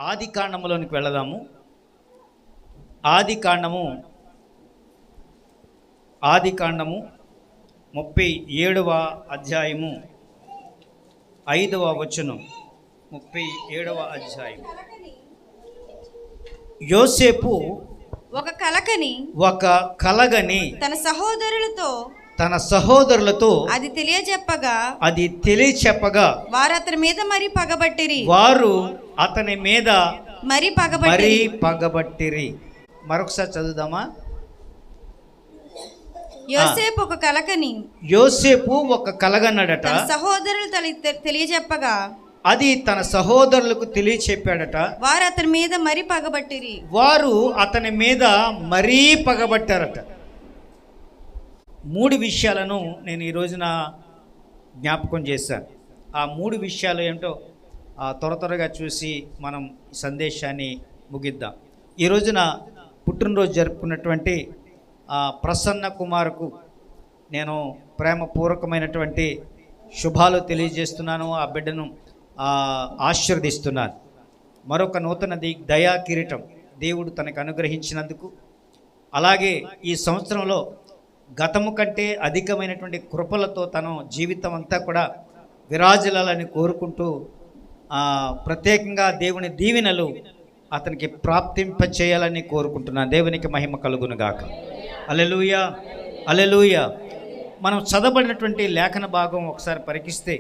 ఆది కాండములోనికి వెళదాము. ఆది కాండము 37వ అధ్యాయము 5వ వచనం. 37వ అధ్యాయం. యోసేపు ఒక కలగని తన సహోదరులతో అది తెలియచెప్పగా వారు అతని మీద మరి పగబట్టిరి. మరొకసారి చదువుదామా? యోసేపు ఒక కలగన్నాడట, సహోదరులు తెలియచెప్పగా అది తన సహోదరులకు తెలియచెప్పాడట. వారు అతని మీద మరి పగబట్టిరి. వారు అతని మీద మరీ పగబట్టారట. 3 విషయాలను నేను ఈ రోజున జ్ఞాపకం చేశాను. ఆ 3 విషయాలు ఏంటో త్వరగా చూసి మనం సందేశాన్ని ముగిద్దాం. ఈ రోజున పుట్టినరోజు జరుపుకున్నటువంటి ప్రసన్న కుమార్కు నేను ప్రేమపూర్వకమైనటువంటి శుభాలు తెలియజేస్తున్నాను. ఆ బిడ్డను ఆశీర్వదిస్తున్నాను. మరొక నూతన దయా కిరీటం దేవుడు తనకు అనుగ్రహించినందుకు, అలాగే ఈ సంవత్సరంలో గతము కంటే అధికమైనటువంటి కృపలతో తన జీవితం అంతా కూడా విరాజిల్లాలని కోరుకుంటూ ప్రత్యేకంగా దేవుని దీవెనలు అతనికి ప్రాప్తింపచేయాలని కోరుకుంటున్నాను. దేవునికి మహిమ కలుగునుగాక. హల్లెలూయా, హల్లెలూయా. మనం చదవబడినటువంటి లేఖన భాగం ఒకసారి పరికిస్తే,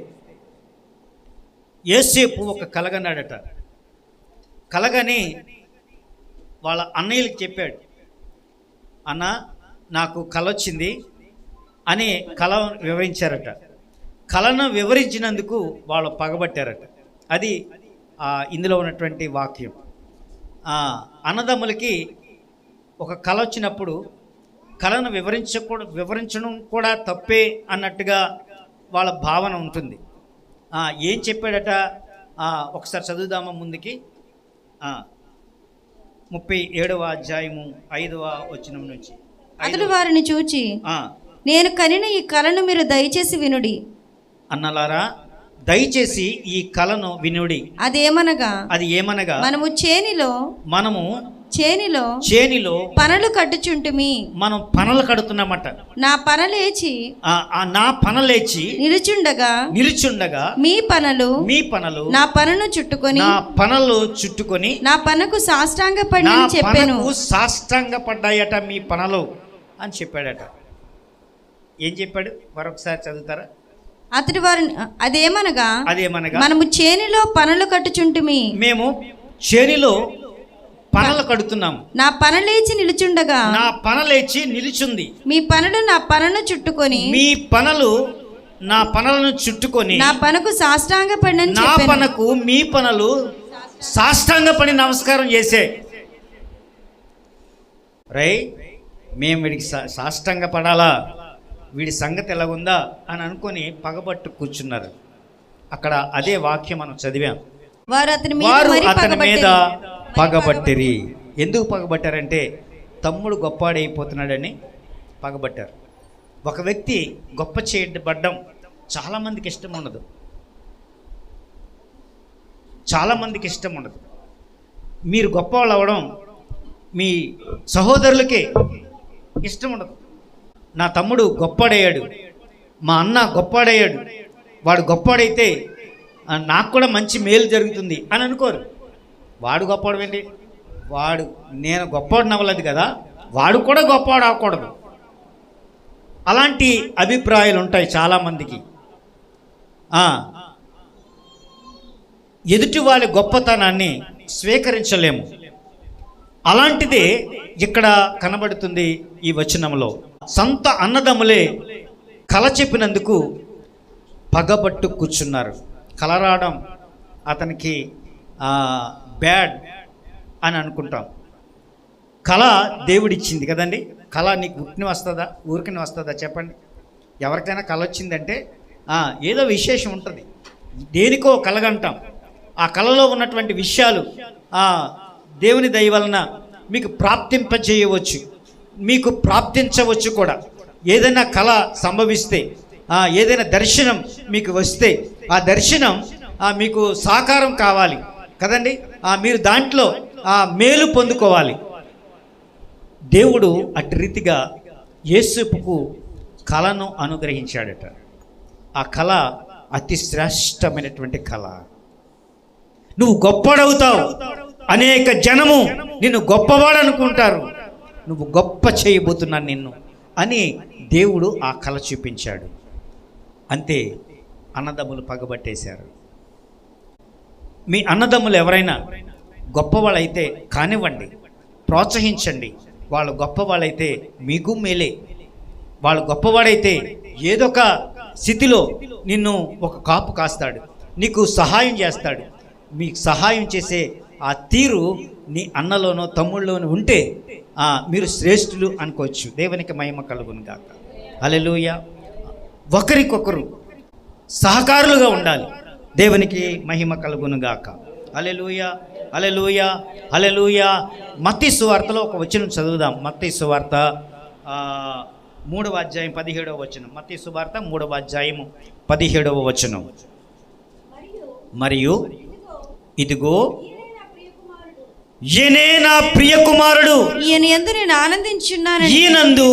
యోసేపు ఒక కలగన్నాడట. కలగని వాళ్ళ అన్నయ్యలకు చెప్పాడు, అన్న నాకు కల వచ్చింది అని కల వివరించారట. కలను వివరించినందుకు వాళ్ళు పగబట్టారట. అది ఇందులో ఉన్నటువంటి వాక్యం. అన్నదమ్ములకి ఒక కల వచ్చినప్పుడు కలను వివరించడం కూడా తప్పే అన్నట్టుగా వాళ్ళ భావన ఉంటుంది. ఏం చెప్పాడట? ఒకసారి చదువుదామా ముందుకి. 37వ అధ్యాయము 5వ వచనం నుంచి. అతడు వారిని చూచి, నేను కనిన ఈ కలను మీరు దయచేసి వినుడి. అన్నలారా, దయచేసి ఈ కలను వినుడి. అది ఏమనగా మనము చేనిలో పనలు కట్టుచుంటుమి. మనం పనలు కడుతున్నామట. నా పన లేచి నిలుచుండగా మీ పనలు నా పనను చుట్టుకొని నా పనకు సాష్టాంగపడి చెప్పాను. సాష్టాంగపడ్డాయట మీ పనలు అని చెప్పాడట. ఏం చెప్పాడు? మరొకసారి చదువుతారా? అతడు వారిని అదేమనగా మనము చేనిలో పనలు కట్టుచుంటుమి. మేము చేనిలో పనలు కడుతున్నాము. నా పన లేచి నిలుచుండగా నా పన లేచి నిలుచుంది. మీ పనులు నా పనను చుట్టుకొని మీ పనులు నా పనులను చుట్టుకొని నా పనకు సాష్టాంగపడి నా పనకు మీ పనులు సాష్టాంగపడి నమస్కారం చేసే. మేము వీడికి సాష్టాంగ పడాలా, వీడి సంగతి ఎలాగుందా అని అనుకొని పగబట్టు కూర్చున్నారు. అక్కడ అదే వాక్యం మనం చదివాం. వారు అతని మీద పగబట్టిరి. ఎందుకు పగబట్టారంటే తమ్ముడు గొప్పవాడైపోతున్నాడని పగబట్టారు. ఒక వ్యక్తి గొప్ప చేయబడ్డం చాలామందికి ఇష్టం ఉండదు. మీరు గొప్పవాళ్ళు అవ్వడం మీ సహోదరులకే ఇష్టం ఉండదు. నా తమ్ముడు గొప్పవాడయ్యాడు, మా అన్న గొప్పవాడయ్యాడు, వాడు గొప్పవాడైతే నాకు కూడా మంచి మేలు జరుగుతుంది అని అనుకోరు. వాడు గొప్పవాడు ఏంటి, నేను గొప్పవాడిని అవ్వలేదు కదా, వాడు కూడా గొప్పవాడు అవ్వకూడదు. అలాంటి అభిప్రాయాలు ఉంటాయి చాలామందికి. ఎదుటి వాళ్ళ గొప్పతనాన్ని స్వీకరించలేము. అలాంటిదే ఇక్కడ కనబడుతుంది ఈ వచనంలో. సొంత అన్నదమ్ములే కల చెప్పినందుకు పగబట్టు కూర్చున్నారు. కల రావడం అతనికి బ్యాడ్ అని అనుకుంటాం. కళ దేవుడిచ్చింది కదండి. కళ నీకు ఊరికని వస్తుందా చెప్పండి? ఎవరికైనా కళ వచ్చిందంటే ఏదో విశేషం ఉంటుంది, దేనికో కలగంటాం. ఆ కళలో ఉన్నటువంటి విషయాలు దేవుని దయ వలన మీకు ప్రాప్తింపజేయవచ్చు, మీకు ప్రాప్తించవచ్చు కూడా. ఏదైనా కళ సంభవిస్తే, ఏదైనా దర్శనం మీకు వస్తే, ఆ దర్శనం మీకు సాకారం కావాలి. కదండి. మీరు దాంట్లో మేలు పొందుకోవాలి. దేవుడు అటు రీతిగా యేసుపుకు కళను అనుగ్రహించాడట. ఆ కళ అతి శ్రేష్టమైనటువంటి కళ. నువ్వు గొప్పడవుతావు, అనేక జనము నిన్ను గొప్పవాడు అనుకుంటారు, నువ్వు గొప్ప చేయబోతున్నాను నిన్ను అని దేవుడు ఆ కళ చూపించాడు. అంతే, అన్నదమ్ములు పగబట్టేశారు. మీ అన్నదమ్ములు ఎవరైనా గొప్పవాళ్ళైతే కానివ్వండి, ప్రోత్సహించండి. వాళ్ళు గొప్పవాళ్ళైతే మీకు మేలే. వాళ్ళు గొప్పవాడైతే ఏదో ఒక స్థితిలో నిన్ను ఒక కాపు కాస్తాడు, నీకు సహాయం చేస్తాడు. మీకు సహాయం చేసే ఆ తీరు నీ అన్నలోనో తమ్ముళ్ళలోనో ఉంటే మీరు శ్రేష్ఠులు అనుకోవచ్చు. దేవునికి మహిమ కలుగును గాక. హల్లెలూయా. ఒకరికొకరు సహకారులుగా ఉండాలి. దేవునికి మహిమ కలుగును గాక. హల్లెలూయా, హల్లెలూయా, హల్లెలూయా. మత్తయి సువార్తలో ఒక వచనం చదువుదాం. మత్తయి సువార్త 3వ అధ్యాయం 17వ వచనం. మత్తయి సువార్త 3వ అధ్యాయం 17వ వచనం. మరియు ఇదిగో ఈయనే నా ప్రియ కుమారుడు, ఈయనందు నేను ఆనందించున్నాను, ఈయనందు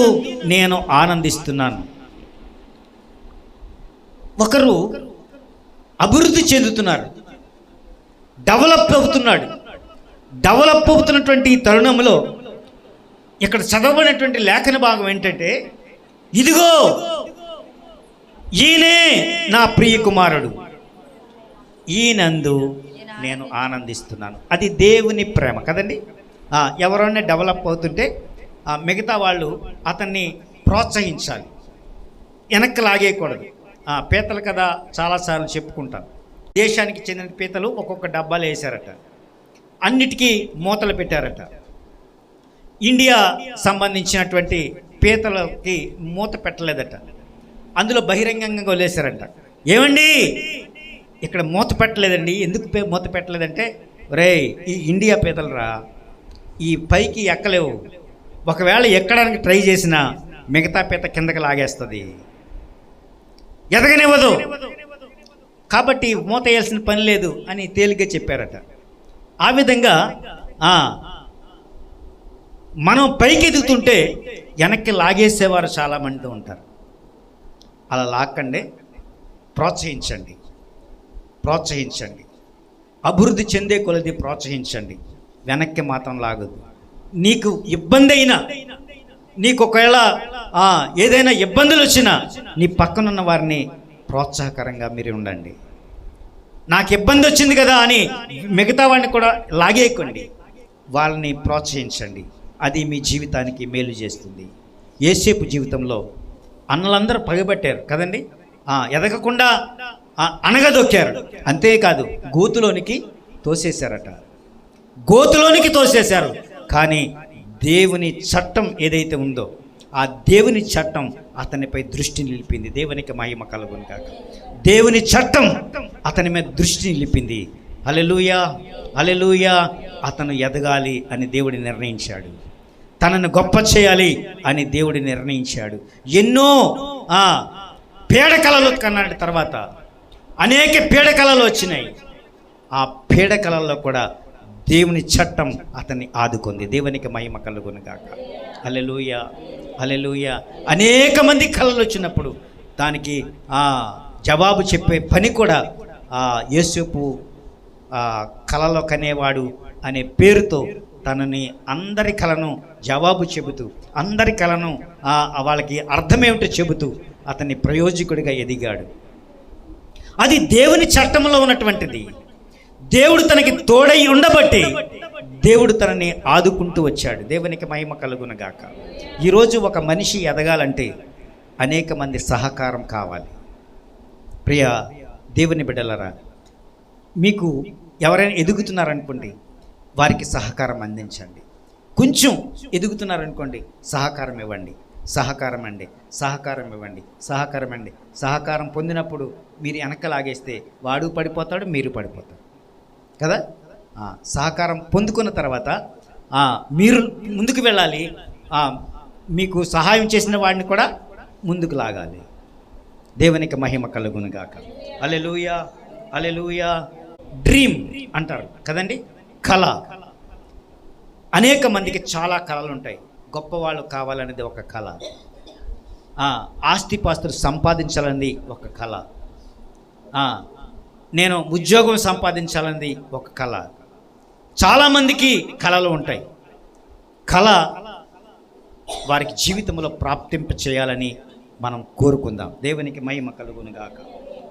నేను ఆనందిస్తున్నాను. ఒకరు అభివృద్ధి చెందుతున్నారు, డెవలప్ అవుతున్నాడు. డెవలప్ అవుతున్నటువంటి తరుణంలో ఇక్కడ చదవబడినటువంటి లేఖన భాగం ఏంటంటే, ఇదిగో ఈయనే నా ప్రియ కుమారుడు, ఈయనందు నేను ఆనందిస్తున్నాను. అది దేవుని ప్రేమ కదండి. ఎవరైనా డెవలప్ అవుతుంటే మిగతా వాళ్ళు అతన్ని ప్రోత్సహించాలి, వెనక్కి లాగేయకూడదు. పీతలు కదా చాలాసార్లు చెప్పుకుంటాను. దేశానికి చెందిన పీతలు ఒక్కొక్క డబ్బాలు వేశారట, అన్నిటికీ మూతలు పెట్టారట. ఇండియా సంబంధించినటువంటి పీతలకి మూత పెట్టలేదట, అందులో బహిరంగంగా వదిలేశారంట. ఏమండి ఇక్కడ మూత పెట్టలేదండి, ఎందుకు మూత పెట్టలేదంటే, రేయ్ ఈ ఇండియా పీతలు రా, ఈ పైకి ఎక్కలేవు, ఒకవేళ ఎక్కడానికి ట్రై చేసినా మిగతా పీత కిందకి లాగేస్తుంది, ఎదగనివ్వదు, కాబట్టి మూత వేయాల్సిన పని లేదు అని తేలిగ్గా చెప్పారట. ఆ విధంగా మనం పైకి ఎదుగుతుంటే వెనక్కి లాగేసేవారు చాలామంది ఉంటారు. అలా లాక్కండి, ప్రోత్సహించండి, ప్రోత్సహించండి. అభివృద్ధి చెందే కొలది ప్రోత్సహించండి, వెనక్కి మాత్రం లాగదు. నీకు ఇబ్బంది అయినా, నీకు ఒకవేళ ఏదైనా ఇబ్బందులు వచ్చినా నీ పక్కనున్న వారిని ప్రోత్సాహకరంగా మీరు ఉండండి. నాకు ఇబ్బంది వచ్చింది కదా అని మిగతా వాడిని కూడా లాగేయకండి, వాళ్ళని ప్రోత్సహించండి. అది మీ జీవితానికి మేలు చేస్తుంది. యేసేపు జీవితంలో అన్నలందరూ పగబట్టారు కదండి, ఎదగకుండా అనగదొక్కారు. అంతేకాదు గోతులోనికి తోసేశారట, గోతులోనికి తోసేశారు. కానీ దేవుని చట్టం ఏదైతే ఉందో ఆ దేవుని చట్టం అతనిపై దృష్టి నిలిపింది. దేవునికి మహిమ కలుగును గాక. దేవుని చట్టం అతని మీద దృష్టి నిలిపింది. హల్లెలూయా, హల్లెలూయా. అతను ఎదగాలి అని దేవుడు నిర్ణయించాడు, తనను గొప్ప చేయాలి అని దేవుడు నిర్ణయించాడు. ఎన్నో పీడకలలు కన్నాడు. తర్వాత అనేక పీడకలలు వచ్చినాయి. ఆ పీడకలలో కూడా దేవుని చట్టం అతన్ని ఆదుకుంది. దేవునికి మహిమ కలుగును గాక. హల్లెలూయా, హల్లెలూయా. అనేక మంది కలలు వచ్చినప్పుడు దానికి జవాబు చెప్పే పని కూడా యేసేపు కలలో కనేవాడు అనే పేరుతో తనని అందరి కలను జవాబు చెబుతూ, అందరి కలను వాళ్ళకి అర్థమేమిటో చెబుతూ అతన్ని ప్రయోజకుడిగా ఎదిగాడు. అది దేవుని చట్టంలో ఉన్నటువంటిది. దేవుడు తనకి తోడై ఉండబట్టి దేవుడు తనని ఆదుకుంటూ వచ్చాడు. దేవునికి మహిమ కలుగును గాక. ఈరోజు ఒక మనిషి ఎదగాలంటే అనేక మంది సహకారం కావాలి. ప్రియ దేవుని బిడ్డలరా, మీకు ఎవరైనా ఎదుగుతున్నారనుకోండి, వారికి సహకారం అందించండి. కొంచెం ఎదుగుతున్నారనుకోండి, సహకారం ఇవ్వండి, సహకారం అండి, సహకారం ఇవ్వండి, సహకారం అండి. సహకారం పొందినప్పుడు మీరు వెనక లాగేస్తే వాడు పడిపోతాడు, మీరు పడిపోతారు కదా. సహకారం పొందుకున్న తర్వాత మీరు ముందుకు వెళ్ళాలి, మీకు సహాయం చేసిన వాడిని కూడా ముందుకు లాగాలి. దేవునికి మహిమ కలుగును గాక. హల్లెలూయా, హల్లెలూయా. డ్రీమ్ అంటారు కదండి, కళ. అనేక మందికి చాలా కళలు ఉంటాయి. గొప్పవాళ్ళు కావాలనేది ఒక కళ, ఆస్తిపాస్తులు సంపాదించాలనేది ఒక కళ, నేను ఉద్యోగం సంపాదించాలనేది ఒక కళ. చాలామందికి కళలు ఉంటాయి. కళ వారికి జీవితంలో ప్రాప్తింప చేయాలని మనం కోరుకుందాం. దేవునికి మహిమ కలుగునుగాక.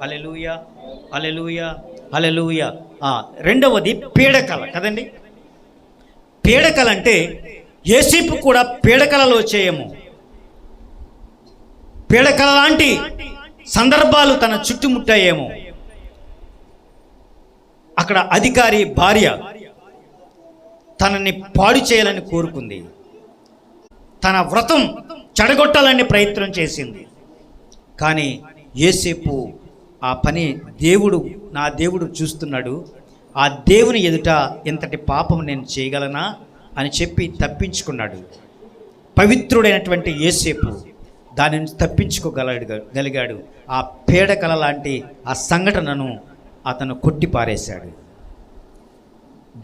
హల్లెలూయా, హల్లెలూయా, హల్లెలూయా. రెండవది పీడకల కదండి. పీడకల అంటే యోసేపు కూడా పీడకలలో చేయము. పీడకల లాంటి సందర్భాలు తన చుట్టుముట్టాయేమో. అక్కడ అధికారి భార్య తనని పాడు చేయాలని కోరుకుంది. తన వ్రతం చెడగొట్టాలని ప్రయత్నం చేసింది. కానీ యోసేపు ఆ పని నా దేవుడు చూస్తున్నాడు, ఆ దేవుని ఎదుట ఇంతటి పాపం నేను చేయగలనా అని చెప్పి తప్పించుకున్నాడు. పవిత్రుడైనటువంటి యోసేపు దానిని తప్పించుకోగలిగాడు. ఆ పీడకల లాంటి ఆ సంఘటనను అతను కొట్టిపారేశాడు.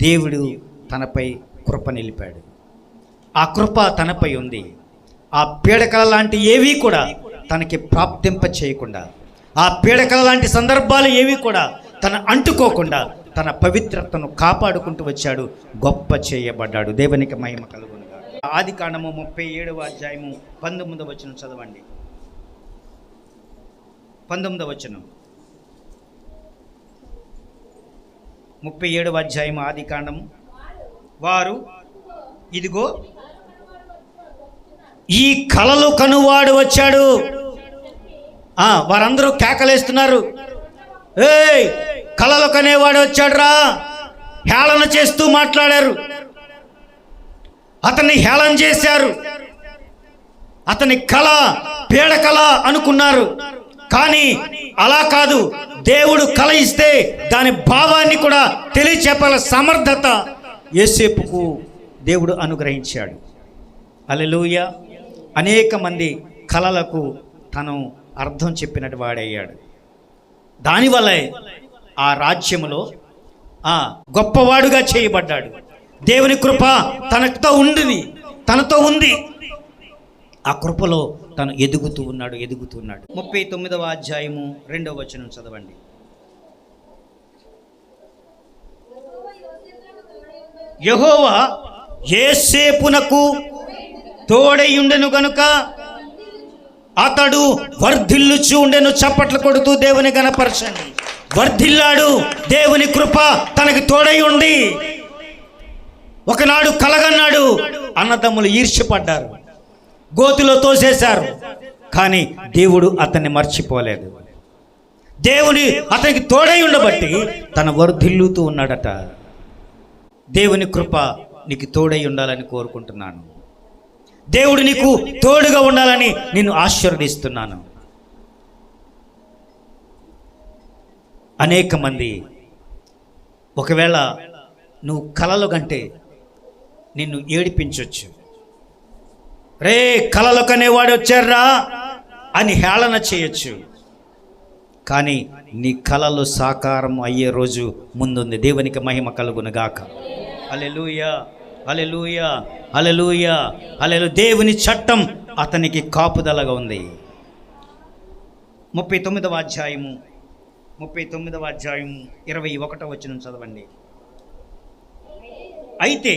దేవుడు తనపై కృప నిలిపాడు. ఆ కృప తనపై ఉంది. ఆ పీడకల లాంటి ఏవి కూడా తనకి ప్రాప్తింప చేయకుండా, ఆ పీడకల లాంటి సందర్భాలు ఏవి కూడా తన అంటుకోకుండా తన పవిత్రతను కాపాడుకుంటూ వచ్చాడు. గొప్ప చేయబడ్డాడు. దేవునికి మహిమ కలుగునుగా. ఆదికాండము 37వ అధ్యాయము 19వ వచనం చదవండి. 19వ వచనం, 37వ అధ్యాయము ఆదికాండము. వారు ఇదిగో ఈ కలలు కనువాడు వచ్చాడు. వారందరూ కేకలేస్తున్నారు, ఏయ్ కలలు కనేవాడు వచ్చాడు రా. హేళన చేస్తూ మాట్లాడారు. అతన్ని హేళన చేశారు. అతని కళ పీడకల అనుకున్నారు. కానీ అలా కాదు. దేవుడు కళ ఇస్తే దాని భావాన్ని కూడా తెలియచెప్పాల సమర్థత యోసేపుకు దేవుడు అనుగ్రహించాడు. హల్లెలూయా. అనేక మంది కళలకు తను అర్థం చెప్పినట్టు వాడయ్యాడు. దానివల్లే ఆ రాజ్యములో గొప్పవాడుగా చేయబడ్డాడు. దేవుని కృప తనతో ఉంది. ఆ కృపలో తను ఎదుగుతూ ఉన్నాడు. 39వ అధ్యాయము 2వ వచనం చదవండి. యెహోవా యోసేపునకు తోడైయుండెను గనుక అతడు వర్ధిల్లుచు ఉండెను. చప్పట్లు కొడుతూ దేవుని గణపరచండి. వర్ధిల్లాడు. దేవుని కృప తనకి తోడై ఉంది. ఒకనాడు కలగన్నాడు. అన్నదమ్ములు ఈర్ష్యపడ్డారు, గోతిలో తోసేశారు. కానీ దేవుడు అతన్ని మర్చిపోలేదు. దేవుని అతనికి తోడై ఉండబట్టి తన వర్ధిల్లుతూ ఉన్నాడట. దేవుని కృప నీకు తోడై ఉండాలని కోరుకుంటున్నాను. దేవుడు నీకు తోడుగా ఉండాలని నిన్ను ఆశీర్వదిస్తున్నాను. అనేక మంది ఒకవేళ నువ్వు కలలు కంటే నిన్ను ఏడిపించవచ్చు. రే కలలు కనేవాడు వచ్చారా అని హేళన చేయొచ్చు. కానీ నీ కలలు సాకారం అయ్యే రోజు ముందుంది. దేవునికి మహిమ కలుగునుగాక. హల్లెలూయా, హల్లెలూయా, హల్లెలూయా, హల్లెలూయా. దేవుని చట్టం అతనికి కాపుదలగా ఉంది. 39వ అధ్యాయము 21వ వచనం చదవండి. అయితే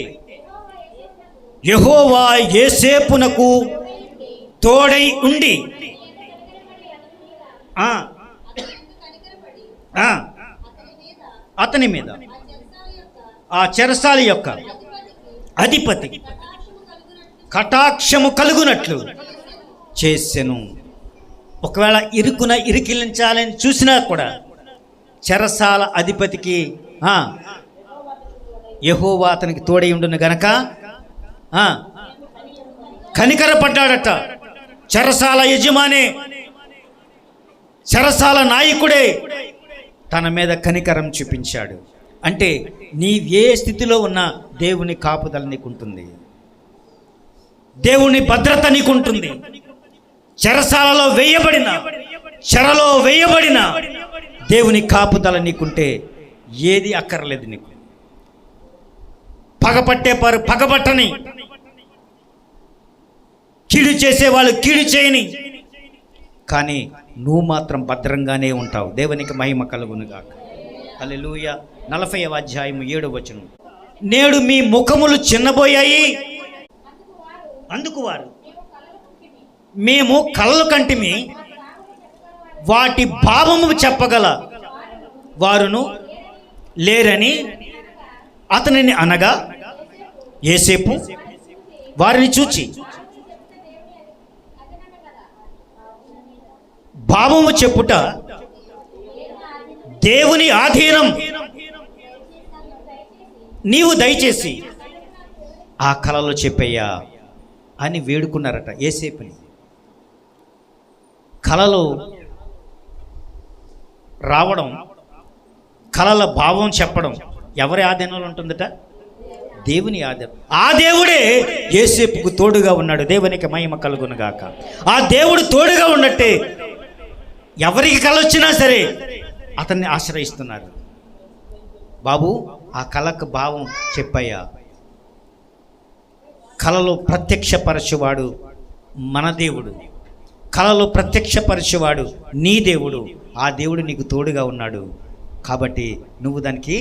యెహోవా యోసేపునకు తోడై ఉండి అతని మీద ఆ చెరసాల యొక్క అధిపతి కటాక్షము కలుగునట్లు చేసెను. ఒకవేళ ఇరికిలించాలని చూసినా కూడా చెరసాల అధిపతికి యెహోవా అతనికి తోడై ఉండును గనక కనికరపడ్డాడట. చెరసాల యజమానే, చెరసాల నాయకుడే తన మీద కనికరం చూపించాడు. అంటే నీ ఏ స్థితిలో ఉన్నా దేవుని కాపుదల నీకుంటుంది, దేవుని భద్రత నీకుంటుంది. చెరసాలలో వేయబడిన, చెరలో వేయబడిన దేవుని కాపుదల నీకుంటే ఏది అక్కర్లేదు నీకు. పగబట్టని, కీడు చేసేవాళ్ళు కీడు చేయని, కానీ నువ్వు మాత్రం భద్రంగానే ఉంటావు. దేవునికి మహిమ కలుగునుగాక. హల్లెలూయా. 40వ అధ్యాయం 7వ వచనం. నేడు మీ ముఖములు చిన్నబోయాయి, అందుకు వారు మేము కలలు కంటిమి, వాటి భావము చెప్పగల వారును లేరని అతనిని అనగా, యోసేపు వారిని చూచి భావము చెప్పుట దేవుని ఆధీనం, నీవు దయచేసి ఆ కలలో చెప్పయ్యా అని వేడుకున్నారట యోసేపుని. కలలు రావడం, కలల భావం చెప్పడం ఎవరి ఆధీనంలో ఉంటుందట? దేవుని ఆధీనం. ఆ దేవుడే యోసేపుకు తోడుగా ఉన్నాడు. దేవునికి మహిమ కలుగునుగాక. ఆ దేవుడు తోడుగా ఉన్నట్టే ఎవరికి కల వచ్చినా సరే అతన్ని ఆశ్రయిస్తున్నారు. బాబు, ఆ కళకు భావం చెప్పయ్యా. కళలో ప్రత్యక్షపరచువాడు మన దేవుడు, కళలో ప్రత్యక్షపరచువాడు నీ దేవుడు. ఆ దేవుడు నీకు తోడుగా ఉన్నాడు కాబట్టి నువ్వు దానికి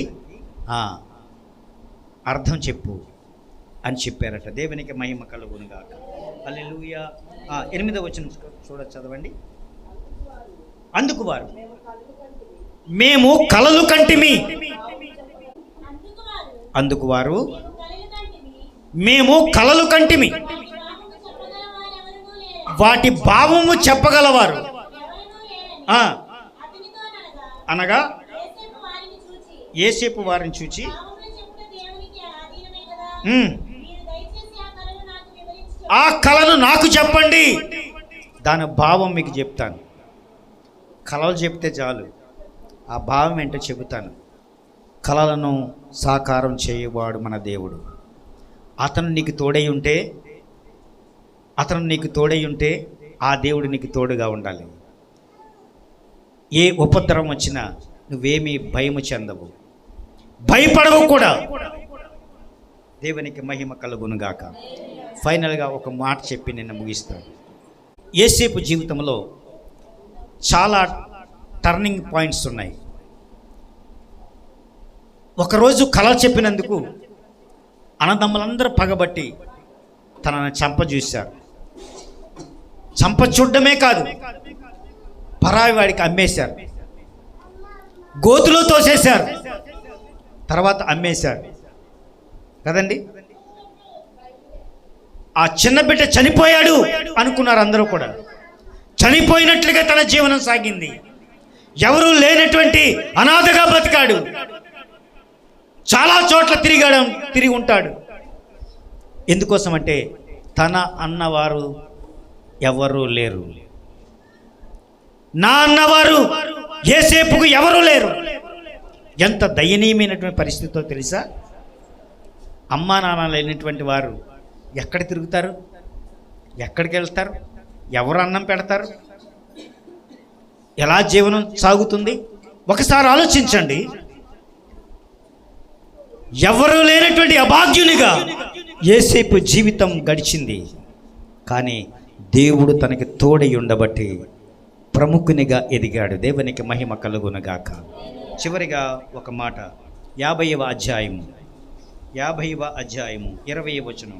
అర్థం చెప్పు అని చెప్పారట. దేవునికి మహిమ కలుగునుగాక. హల్లెలూయా. 8వ వచనం చూడొచ్చు, చదవండి. అందుకు వారు మేము కలలు కంటిమి, అందుకు వారు మేము కలలు కంటిమి, వాటి భావము చెప్పగలవారు అనగా యోసేపు వారిని చూచి ఆ కళను నాకు చెప్పండి, దాని భావం మీకు చెప్తాను. కళలు చెప్తే చాలు, ఆ భావం ఏంటో చెబుతాను. కళలను సాకారం చేయవాడు మన దేవుడు. అతను నీకు తోడై ఉంటే ఆ దేవుడు నీకు తోడుగా ఉండాలి. ఏ ఉపద్రవం వచ్చినా నువ్వేమీ భయము చెందవు, భయపడవు కూడా. దేవునికి మహిమ కలుగునుగాక. ఫైనల్గా ఒక మాట చెప్పి నేను ముగిస్తాను. యోసేపు జీవితంలో చాలా టర్నింగ్ పాయింట్స్ ఉన్నాయి. ఒకరోజు కళ చెప్పినందుకు అన్నదమ్ములందరూ పగబట్టి తనని చంపజూశారు. చంప చూడడమే కాదు, పరాయి వాడికి అమ్మేశారు, గోతులో తోసేశారు, తర్వాత అమ్మేశారు కదండి. ఆ చిన్న బిడ్డ చనిపోయాడు అనుకున్నారు అందరూ కూడా. చనిపోయినట్లుగా తన జీవనం సాగింది. ఎవరూ లేనటువంటి అనాథగా బ్రతికాడు. చాలా చోట్ల తిరిగి ఉంటాడు. ఎందుకోసం అంటే తన అన్నవారు ఎవరూ లేరు. నా అన్నవారు యోసేపుకు ఎవరూ లేరు. ఎంత దయనీయమైనటువంటి పరిస్థితితో తెలుసా? అమ్మా నాన్న లేనటువంటి వారు ఎక్కడ తిరుగుతారు? ఎక్కడికి వెళ్తారు? ఎవరు అన్నం పెడతారు? ఎలా జీవనం సాగుతుంది? ఒకసారి ఆలోచించండి. ఎవరు లేనటువంటి అభాగ్యునిగా యోసేపు జీవితం గడిచింది. కానీ దేవుడు తనకి తోడై ఉండబట్టి ప్రముఖునిగా ఎదిగాడు. దేవునికి మహిమ కలుగునుగాక. చివరిగా ఒక మాట, 50వ అధ్యాయము 20వ వచనం.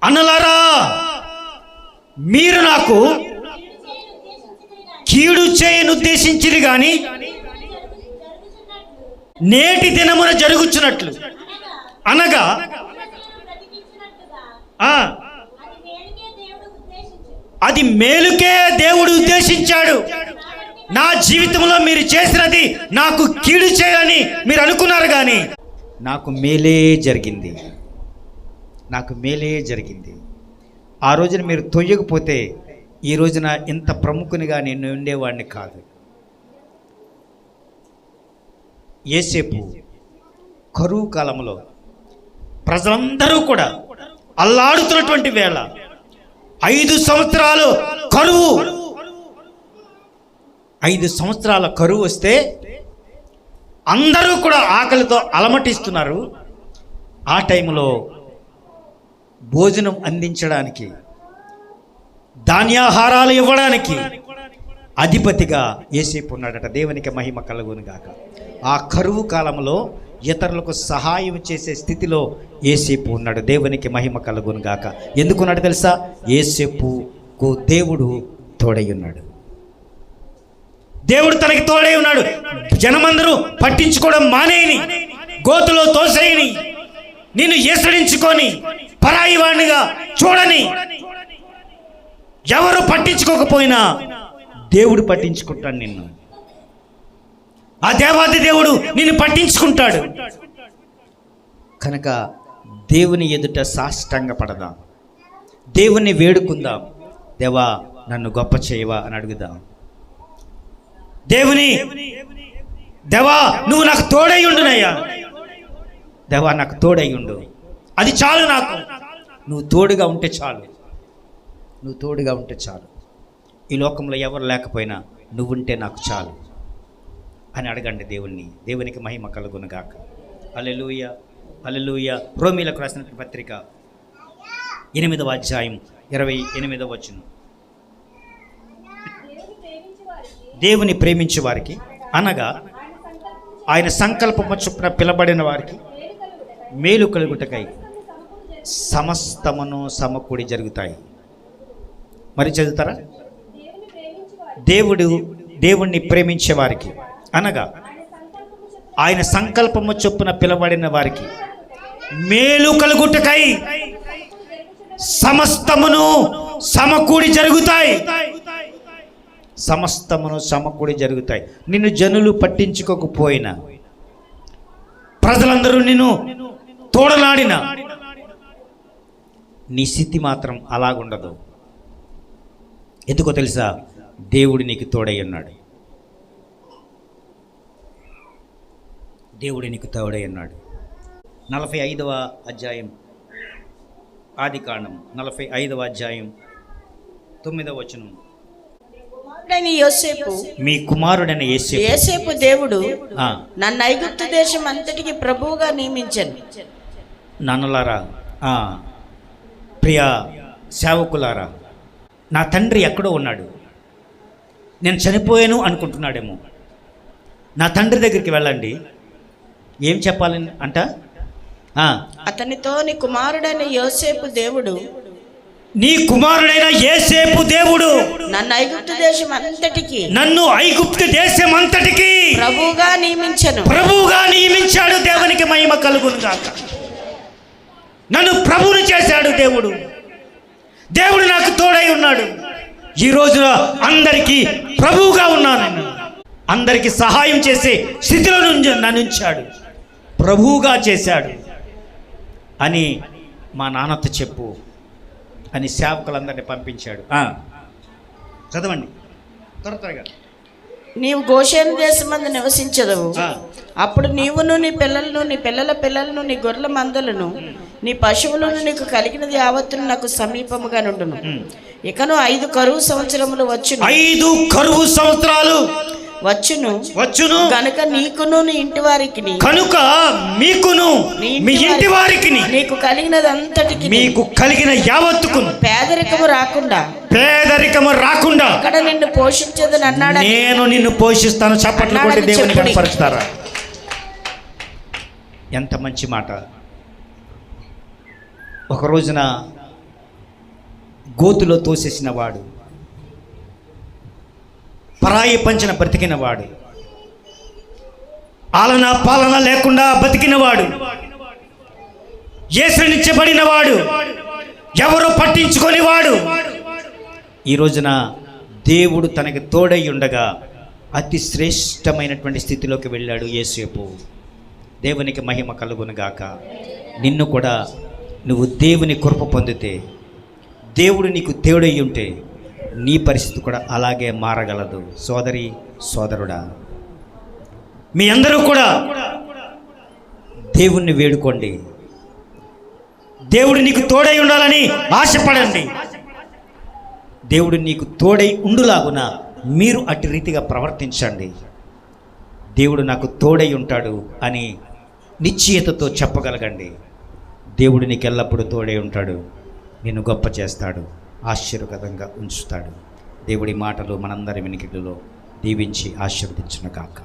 అన్నలారా, మీరు నాకు కీడు చేయనుద్దేశించిరి గాని నేటి దినమున జరుగుచున్నట్లు అనగా అది మేలుకే దేవుడు ఉద్దేశించాడు. నా జీవితంలో మీరు చేసినది నాకు కీడు చేయాలని మీరు అనుకున్నారు, కానీ నాకు మేలే జరిగింది. ఆ రోజున మీరు తొయ్యకపోతే ఈ రోజున ఇంత ప్రముఖునిగా నేను ఉండేవాడిని కాదు. యోసేపు కరువు కాలంలో ప్రజలందరూ కూడా అల్లాడుతున్నటువంటి వేళ 5 సంవత్సరాలు కరువు, 5 సంవత్సరాల కరువు వస్తే అందరూ కూడా ఆకలితో అలమటిస్తున్నారు. ఆ టైంలో భోజనం అందించడానికి, ధాన్యాహారాలు ఇవ్వడానికి అధిపతిగా యేసేపు ఉన్నాడట. దేవునికి మహిమ కలుగును గాక. ఆ కరువు కాలంలో ఇతరులకు సహాయం చేసే స్థితిలో యేసేపు ఉన్నాడు. దేవునికి మహిమ కలుగును గాక. ఎందుకున్నాడు తెలుసా? యేసేపుకు దేవుడు తోడై ఉన్నాడు. దేవుడు తనకి తోడై ఉన్నాడు. జనమందరూ పట్టించుకోవడం మానేయని, గోతులో తోసేయని, నిన్ను ఎసడించుకొని పరాయి వాడినిగా చూడని, ఎవరు పట్టించుకోకపోయినా దేవుడు పట్టించుకుంటాడు నిన్ను. ఆ దేవాది దేవుడు నిన్ను పట్టించుకుంటాడు. కనుక దేవుని ఎదుట సాష్టాంగ పడదాం, దేవుణ్ణి వేడుకుందాం. దేవా నన్ను గొప్ప చేయవా అని అడుగుదాం. దేవుని, దేవా నువ్వు నాకు తోడై ఉండునయ్యా, దేవా నాకు తోడై ఉండు, అది చాలు నాకు. నువ్వు తోడుగా ఉంటే చాలు, నువ్వు తోడుగా ఉంటే చాలు. ఈ లోకంలో ఎవరు లేకపోయినా నువ్వుంటే నాకు చాలు అని అడగండి దేవుణ్ణి. దేవునికి మహిమ కలుగును గాక. హల్లెలూయా, హల్లెలూయా. రోమీలకు రాసిన పత్రిక 8వ అధ్యాయం 28వ వచనం. దేవుని ప్రేమించే వారికి, అనగా ఆయన సంకల్పము చొప్పున పిలబడిన వారికి మేలు కలుగుటకై సమస్తమును సమకూడి జరుగుతాయి. మరి చదువుతారా? దేవుణ్ణి ప్రేమించే వారికి, అనగా ఆయన సంకల్పము చొప్పున పిలబడిన వారికి మేలు కలుగుటకై సమస్తమును సమకూడి జరుగుతాయి. సమస్తమును సమకూడి జరుగుతాయి. నిన్ను జనులు పట్టించుకోకపోయినా, ప్రజలందరూ నిన్ను తోడలాడినా, నీ స్థితి మాత్రం అలాగుండదు. ఎందుకో తెలుసా? దేవుడు నీకు తోడై ఉన్నాడు. దేవుడు నీకు తోడై ఉన్నాడు. 45వ అధ్యాయం ఆదికాండం 45వ అధ్యాయం 9వ వచనం. మీ కుమారుడైన యేసేపు దేవుడు నన్ను ఐగుప్తు దేశం అంతటికి ప్రభువుగా నియమించాను. నాన్నలారా, ప్రియ సేవకులారా, నా తండ్రి ఎక్కడో ఉన్నాడు, నేను చనిపోయాను అనుకుంటున్నాడేమో. నా తండ్రి దగ్గరికి వెళ్ళండి. ఏం చెప్పాలని అంట? అతనితో నీ కుమారుడైన యోసేపు దేవుడు, నీ కుమారుడైన యేసేపు దేవుడు నన్ను ఐగుప్తు దేశం అంతటికి ప్రభువుగా నియమించాడు. దేవునికి మహిమ కలుగును గాక. నన్ను ప్రభువుని చేశాడు దేవుడు. దేవుడు నాకు తోడై ఉన్నాడు. ఈ రోజున అందరికీ ప్రభువుగా ఉన్నాను. అందరికీ సహాయం చేసే స్థితిలో నన్ను ఉంచాడు, ప్రభువుగా చేశాడు అని మా నాన్నతో చెప్పు అని సేవకులందరినీ పంపించాడు. చదవండి త్వరగా. నీవు గోషేను దేశమందు నివసించదవు. అప్పుడు నీవును, నీ పిల్లలను, నీ పిల్లల పిల్లలను, నీ గొర్రెల మందలను, నీ పశువులను, నీకు కలిగినది యావత్తును నాకు సమీపముగా నుండును. ఇకను 5 కరువు సంవత్సరములు వచ్చును. 5 కరువు సంవత్సరాలు వచ్చును. కనుక నీకును నీ ఇంటి వారికి, కనుక మీకును మీ ఇంటి వారికి, నీకు కలిగినదంతటికి, మీకు కలిగిన యావత్తుకు పేదరికము రాకుండా అక్కడ నిన్ను పోషించదని అన్నాడు. నేను నిన్ను పోషిస్తాను. చప్పట్లు కొట్టి దేవుని కనపరుస్తారా? ఎంత మంచి మాట. ఒక రోజున గోతులో తోసేసిన వాడు, పరాయి పంచన బ్రతికినవాడు, ఆలన పాలన లేకుండా బతికినవాడు, ఏసరించబడినవాడు, ఎవరు పట్టించుకొనివాడు, ఈ రోజున దేవుడు తనకి తోడై ఉండగా అతి శ్రేష్టమైనటువంటి స్థితిలోకి వెళ్ళాడు యేసేపు. దేవునికి మహిమ కలుగును గాక. నిన్ను కూడా నువ్వు దేవుని కృప పొందితే, దేవుడు నీకు తోడై ఉంటే నీ పరిస్థితి కూడా అలాగే మారగలదు. సోదరి సోదరుడా, మీ అందరూ కూడా దేవుణ్ణి వేడుకోండి. దేవుడు నీకు తోడై ఉండాలని ఆశపడండి. దేవుడు నీకు తోడై ఉండులాగున మీరు అటు రీతిగా ప్రవర్తించండి. దేవుడు నాకు తోడై ఉంటాడు అని నిశ్చయతతో చెప్పగలగండి. దేవుడు నీకు ఎల్లప్పుడూ తోడై ఉంటాడు, నిన్ను గొప్ప చేస్తాడు, ఆశీర్వాదంగా ఉంచుతాడు. దేవుడి మాటలు మనందరి వినికిడిలో దీవించి ఆశీర్వదించును గాక.